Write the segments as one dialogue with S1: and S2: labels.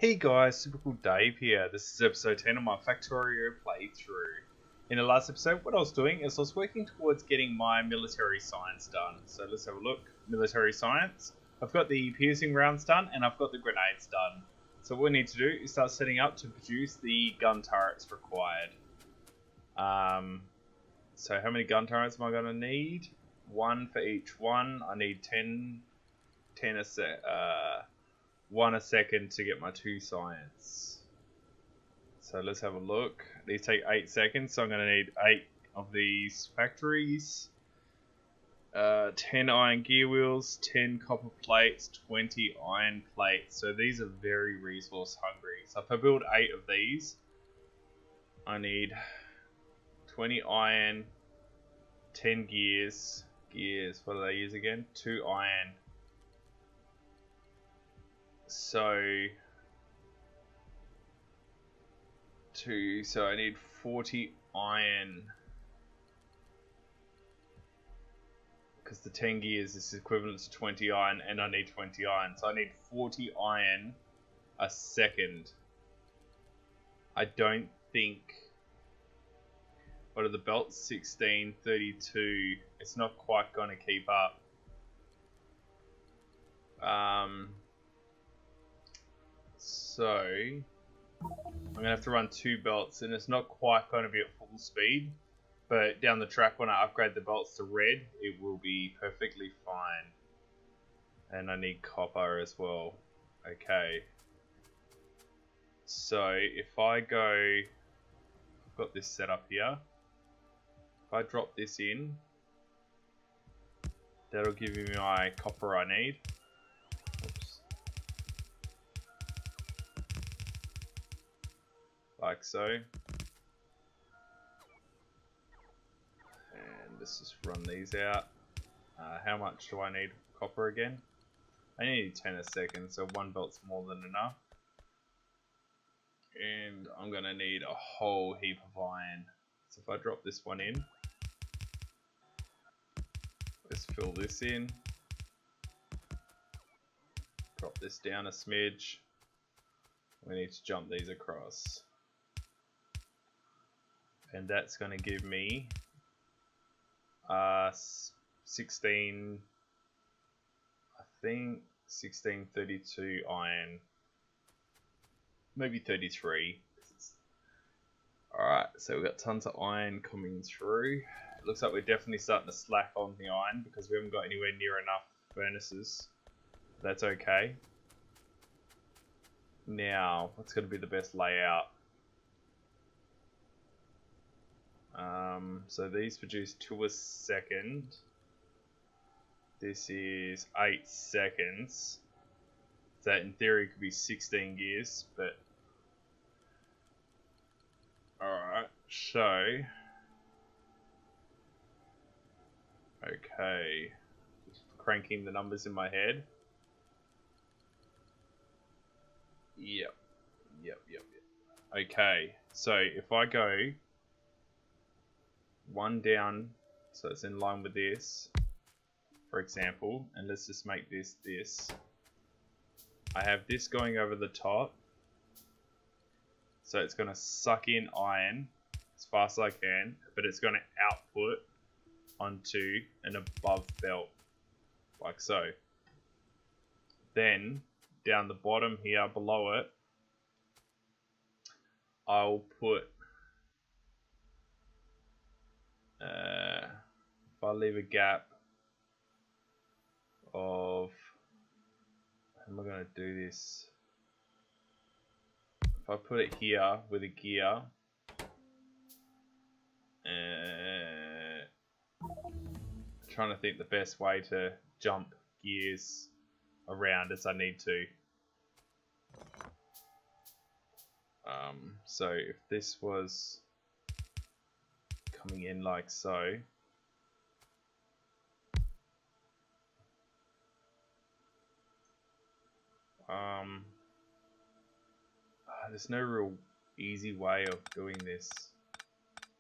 S1: Hey guys, Super Cool Dave here. This is episode 10 of my Factorio playthrough. In the last episode, what I was doing is I was working towards getting my military science done. So let's have a look. Military science. I've got the piercing rounds done and I've got the grenades done. So what we need to do is start setting up to produce the gun turrets required. So how many gun turrets am I going to need? One for each one. I need 10 a set. One a second to get my 2 science. So let's have a look. These take 8 seconds, so I'm going to need 8 of these factories. 10 iron gear wheels, 10 copper plates, 20 iron plates. So these are very resource hungry. So if I build 8 of these, I need 20 iron, 10 gears. What do they use again? 2 iron. So I need 40 iron because the 10 gears is equivalent to 20 iron and I need 20 iron, so I need 40 iron a second. I don't think, what are the belts? 16, 32. It's not quite going to keep up. So I'm going to have to run 2 belts and it's not quite going to be at full speed, but down the track when I upgrade the belts to red it will be perfectly fine. And I need copper as well. Okay, so if I go, I've got this set up here, if I drop this in, that'll give me my copper I need. Like so. And let's just run these out. How much do I need copper again? I need 10 a second, so 1 belt's more than enough. And I'm going to need a whole heap of iron. So if I drop this one in, let's fill this in. Drop this down a smidge. We need to jump these across. And that's going to give me 16, I think 1632 iron, maybe 33. Alright, so we've got tons of iron coming through. It looks like we're definitely starting to slack on the iron because we haven't got anywhere near enough furnaces. That's okay. Now, what's going to be the best layout? So these produce 2 a second. This is 8 seconds. That in theory could be 16 gears, but alright, so okay. Just cranking the numbers in my head. Yep. Okay, so if I go 1 down, so it's in line with this, for example, and let's just make this. I have this going over the top, so it's going to suck in iron as fast as I can, but it's going to output onto an above belt, like so. Then, down the bottom here, below it, I'll put, if I leave a gap of, how am I going to do this? If I put it here with a gear, trying to think the best way to jump gears around as I need to. So if this was coming in like so, there's no real easy way of doing this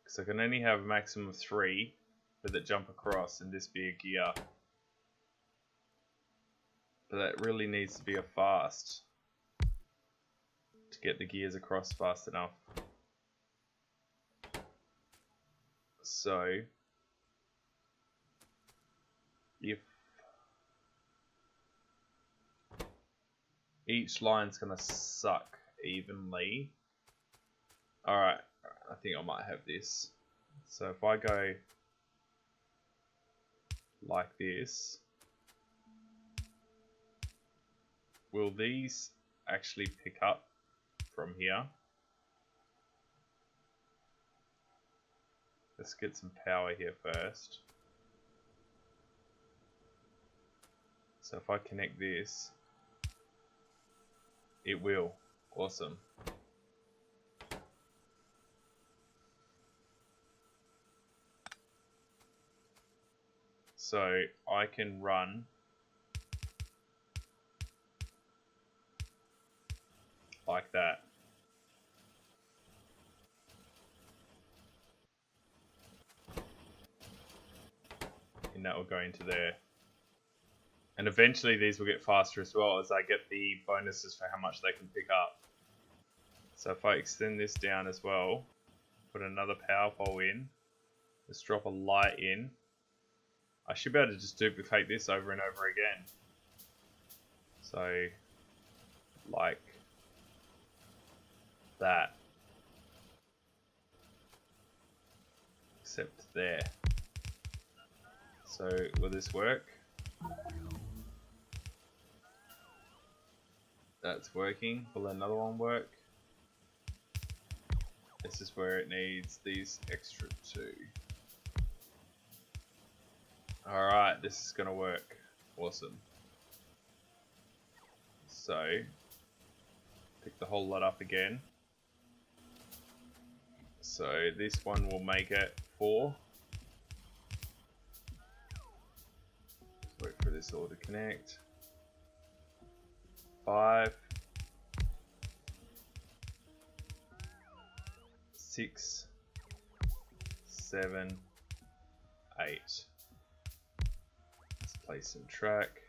S1: because I can only have a maximum of 3 that jump across and this be a gear, but that really needs to be a fast. to get the gears across fast enough. So if each line's gonna suck evenly. Alright, I think I might have this. So if I go like this, will these actually pick up from here? Let's get some power here first. So if I connect this, it will. Awesome. So I can run like that. And that will go into there. And eventually these will get faster as well as I get the bonuses for how much they can pick up. So if I extend this down as well, put another power pole in, let's drop a light in, I should be able to just duplicate this over and over again. So, like that. Except there. So, will this work? That's working. Will another one work? This is where it needs these extra two. Alright, this is gonna work. Awesome. So, pick the whole lot up again. So this one will make it 4. Just wait for this all to connect. 5. 6. 7. 8. Let's place some track.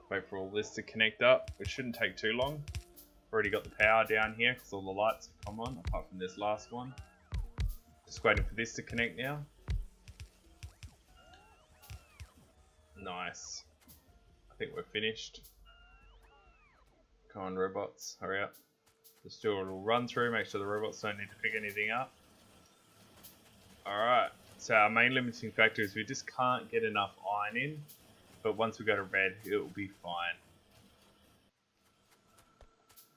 S1: Wait for all this to connect up, which shouldn't take too long. Already got the power down here because all the lights have come on, apart from this last one. Just waiting for this to connect now. Nice. I think we're finished. Come on, robots, hurry up. Just do a little run through, make sure the robots don't need to pick anything up. Alright, so our main limiting factor is we just can't get enough iron in. But once we go to red, it will be fine.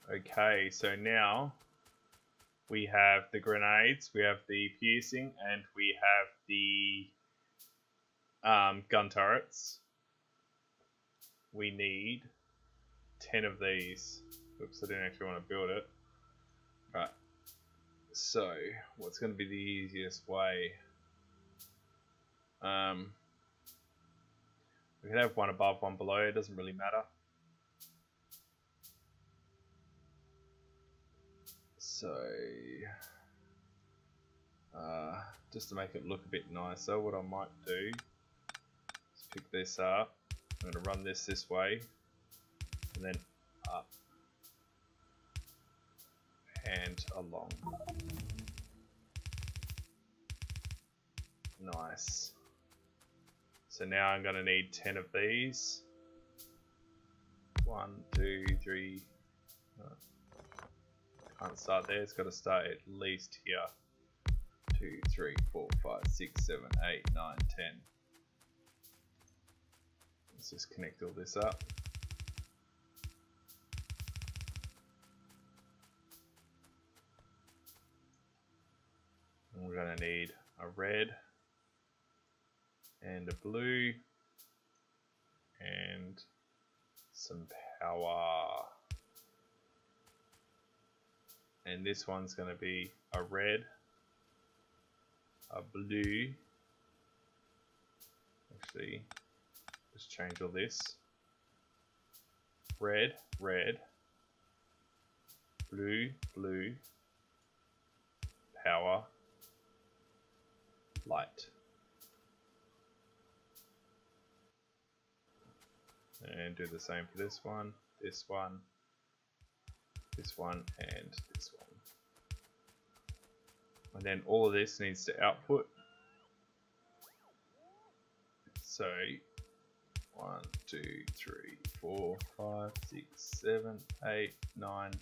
S1: Okay, so now we have the grenades, we have the piercing, and we have the gun turrets. We need 10 of these. Oops, I didn't actually want to build it. Right. So, what's going to be the easiest way? We could have one above, one below, it doesn't really matter. So, just to make it look a bit nicer, what I might do is pick this up. I'm going to run this way, and then up and along. Nice. So now I'm going to need 10 of these. 1, 2, 3. Can't start there, it's got to start at least here. 2, 3, 4, 5, 6, 7, 8, 9, 10. Let's just connect all this up. And we're going to need a red and a blue and some power. And this one's going to be a red, a blue. Actually, just change all this. Red, red, blue, blue, power, light. And do the same for this one, this one, this one, and this one. And then all of this needs to output. So 1, 2, 3, 4, 5, 6, 7, 8, 9, 10.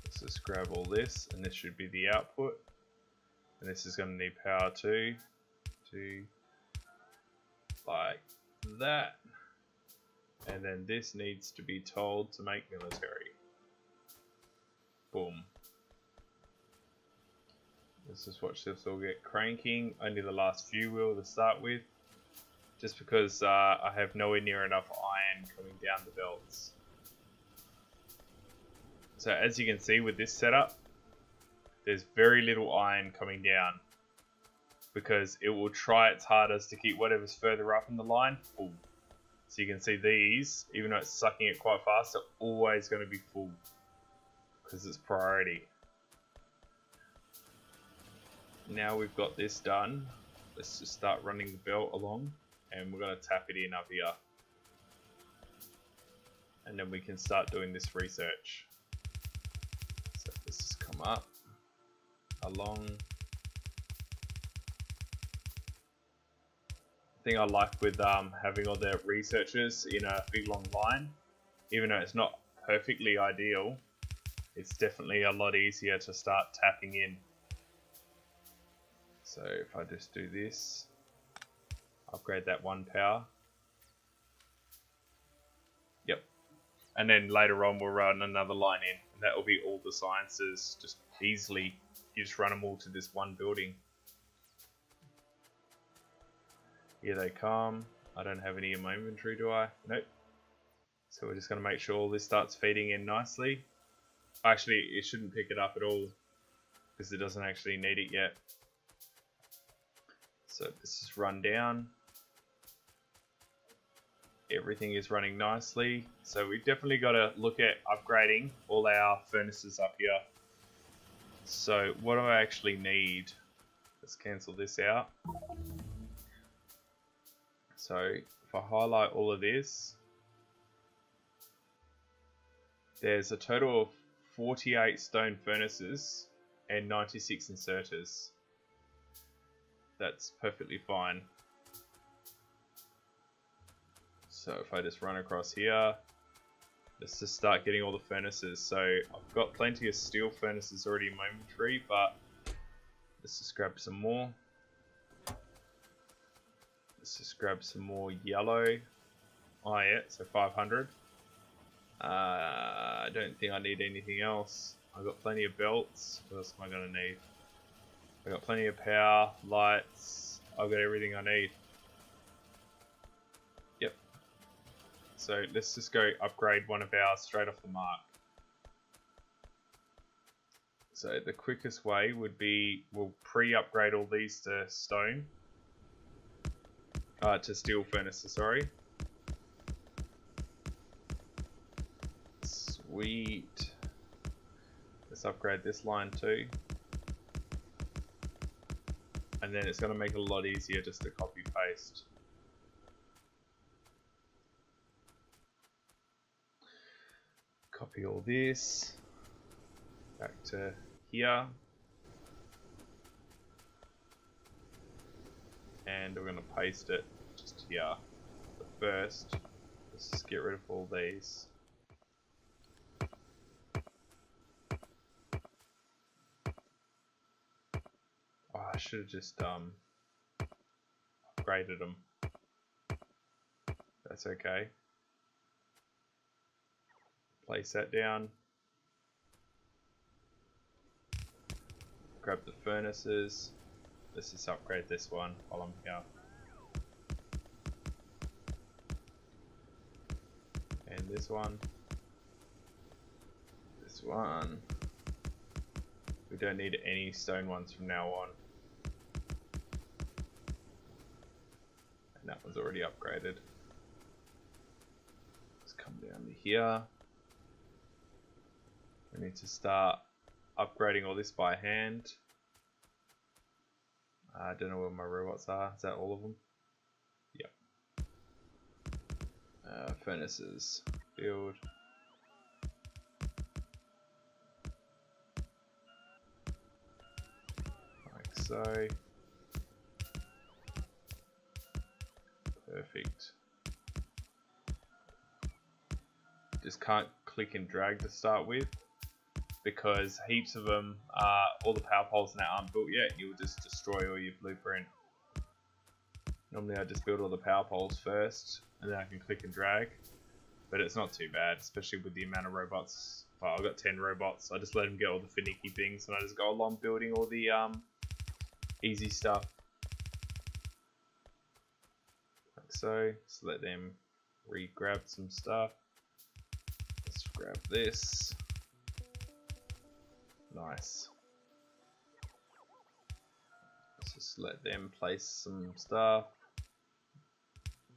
S1: Let's just grab all this, and this should be the output. And this is going to need power too, like that. And then this needs to be told to make military. Boom. Let's just watch this all get cranking. Only the last few will to start with, just because I have nowhere near enough iron coming down the belts. So as you can see with this setup, there's very little iron coming down, because it will try its hardest to keep whatever's further up in the line full. So you can see these, even though it's sucking it quite fast, are always going to be full, because it's priority. Now we've got this done, let's just start running the belt along, and we're going to tap it in up here. And then we can start doing this research. So let's just come up, along. The thing I like with having all the researchers in a big long line, even though it's not perfectly ideal, it's definitely a lot easier to start tapping in. So if I just do this, upgrade that 1 power. Yep. And then later on we'll run another line in, and that will be all the sciences just easily. You just run them all to this one building. Here they come. I don't have any in my inventory, do I? Nope. So we're just going to make sure all this starts feeding in nicely. Actually, it shouldn't pick it up at all, because it doesn't actually need it yet. So this is run down. Everything is running nicely. So we've definitely got to look at upgrading all our furnaces up here. So what do I actually need? Let's cancel this out. So if I highlight all of this, there's a total of 48 stone furnaces and 96 inserters. That's perfectly fine. So if I just run across here, let's just start getting all the furnaces. So I've got plenty of steel furnaces already in my inventory, but let's just grab some more. Let's just grab some more yellow. Oh yeah, so 500. I don't think I need anything else. I've got plenty of belts. What else am I going to need? I've got plenty of power, lights. I've got everything I need. Yep. So let's just go upgrade one of ours straight off the mark. So the quickest way would be, we'll pre-upgrade all these to stone. To steel furnaces, sorry. Sweet. Let's upgrade this line too. And then it's going to make it a lot easier just to copy paste. Copy all this back to here. And we're going to paste it just here. But first, let's just get rid of all these. Oh, I should have just upgraded them. That's okay. Place that down. Grab the furnaces. Let's just upgrade this one while I'm here. And this one. This one. We don't need any stone ones from now on. And that one's already upgraded. Let's come down to here. We need to start upgrading all this by hand. I don't know where my robots are. Is that all of them? Furnaces. Build. Like so. Perfect. Just can't click and drag to start with, because heaps of them, all the power poles now aren't built yet. You'll just destroy all your blueprint. Normally I just build all the power poles first, and then I can click and drag. But it's not too bad, especially with the amount of robots. Well, I've got 10 robots. I just let them get all the finicky things, and I just go along building all the easy stuff. Like so. Just let them re-grab some stuff. Let's grab this. Nice. Let's just let them place some stuff.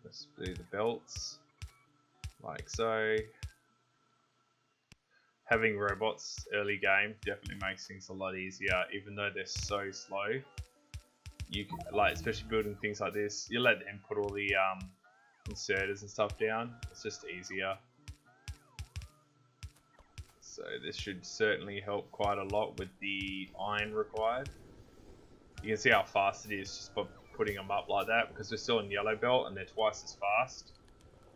S1: Let's do the belts. Like so. Having robots early game definitely makes things a lot easier, even though they're so slow. You can, like, especially building things like this, you let them put all the inserters and stuff down. It's just easier. So this should certainly help quite a lot with the iron required. You can see how fast it is just by putting them up like that, because we're still in yellow belt and they're twice as fast.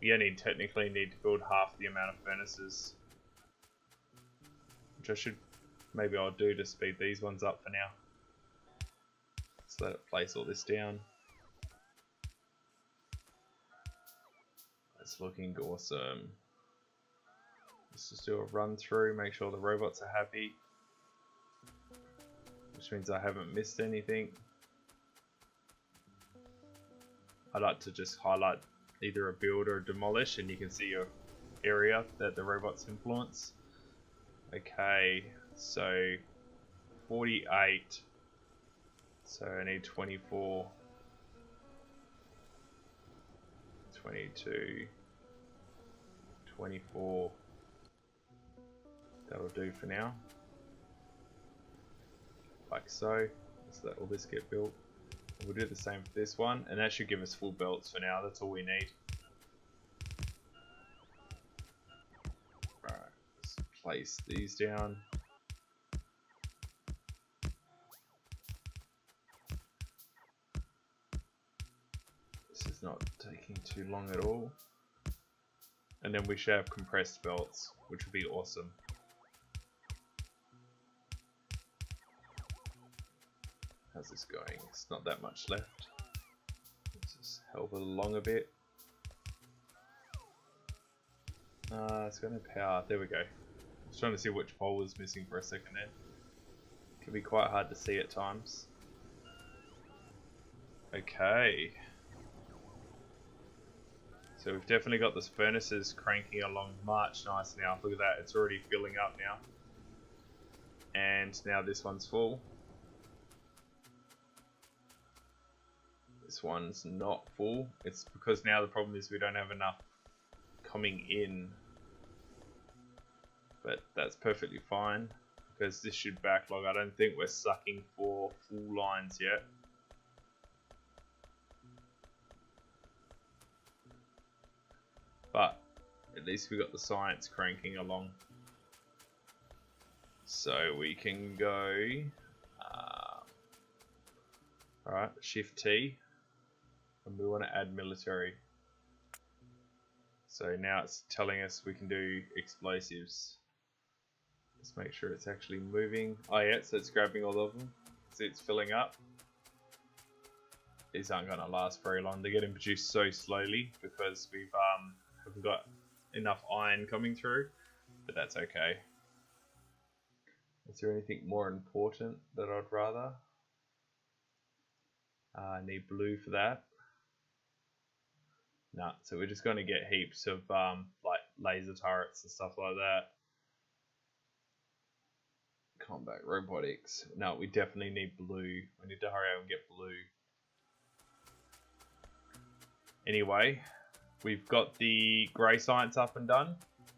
S1: We only technically need to build half the amount of furnaces, which I should, maybe I'll do to speed these ones up for now. Let's let it place all this down. It's looking awesome. Let's just do a run through, make sure the robots are happy, which means I haven't missed anything. I like to just highlight either a build or a demolish, and you can see your area that the robots influence. Okay, so 48, so I need 24, 22, 24, that'll do for now, like so. Let's let all this get built. We'll do the same for this one, and that should give us full belts for now. That's all we need. Alright, let's place these down. This is not taking too long at all. And then we should have compressed belts, which would be awesome. How's this going? It's not that much left. Let's just help it along a bit. It's going to power. There we go. I was trying to see which pole was missing for a second there. It can be quite hard to see at times. Okay. So we've definitely got this furnaces cranking along March nice now. Look at that, it's already filling up now. And now this one's full. This one's not full. It's because now the problem is we don't have enough coming in. But that's perfectly fine, because this should backlog. I don't think we're sucking for full lines yet. But at least we got the science cranking along. So we can go, alright, Shift T, and we want to add military. So now it's telling us we can do explosives. Let's make sure it's actually moving. Oh yeah, so it's grabbing all of them. See, it's filling up. These aren't going to last very long. They're getting produced so slowly because we've haven't got enough iron coming through, but that's okay. Is there anything more important that I'd rather? I need blue for that. No, so we're just going to get heaps of like laser turrets and stuff like that. Combat robotics. No, we definitely need blue. We need to hurry up and get blue. Anyway, we've got the grey science up and done,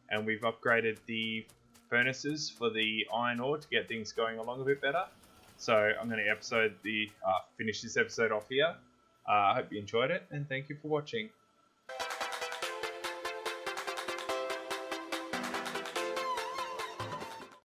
S1: and we've upgraded the furnaces for the iron ore to get things going along a bit better. So I'm going to finish this episode off here. I hope you enjoyed it, and thank you for watching.